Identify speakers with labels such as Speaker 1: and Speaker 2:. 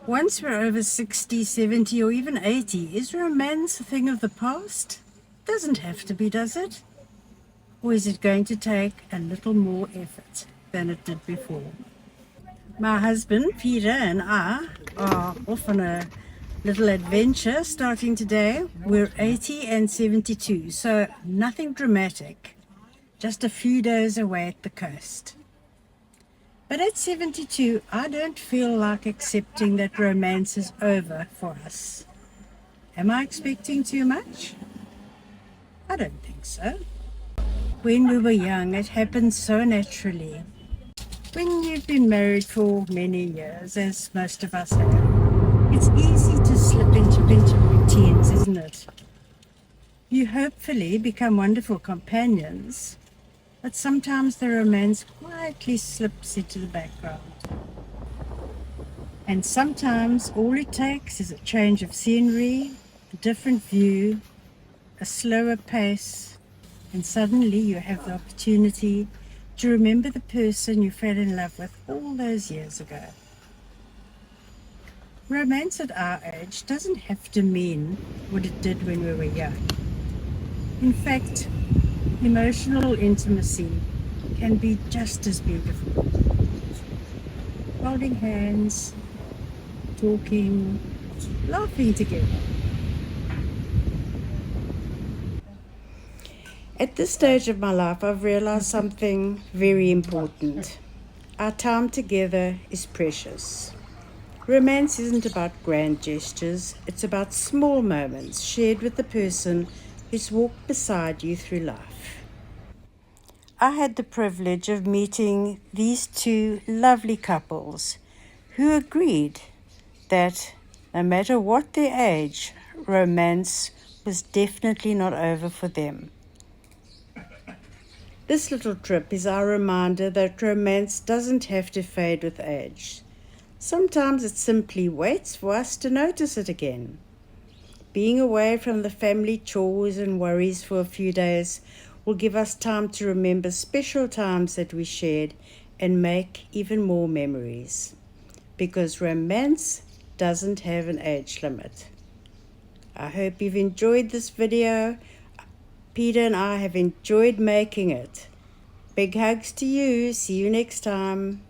Speaker 1: Once we're over 60, 70, or even 80, is romance a thing of the past? Doesn't have to be, does it? Or is it going to take a little more effort than it did before? My husband, Peter, and I are off on a little adventure starting today. We're 80 and 72, so nothing dramatic, just a few days away at the coast. But at 72, I don't feel like accepting that romance is over for us. Am I expecting too much? I don't think so. When we were young, it happened so naturally. When you've been married for many years, as most of us have, it's easy to slip into routines, isn't it? You hopefully become wonderful companions, but sometimes the romance quietly slips into the background. And sometimes all it takes is a change of scenery, a different view, a slower pace, and suddenly you have the opportunity to remember the person you fell in love with all those years ago. Romance at our age doesn't have to mean what it did when we were young. In fact, emotional intimacy can be just as beautiful. Holding hands, talking, laughing together. At this stage of my life, I've realized something very important. Our time together is precious. Romance isn't about grand gestures, it's about small moments shared with the person who's walked beside you through life. I had the privilege of meeting these two lovely couples who agreed that no matter what their age, romance was definitely not over for them. This little trip is our reminder that romance doesn't have to fade with age. Sometimes it simply waits for us to notice it again. Being away from the family chores and worries for a few days will give us time to remember special times that we shared and make even more memories. Because romance doesn't have an age limit. I hope you've enjoyed this video. Peter and I have enjoyed making it. Big hugs to you. See you next time.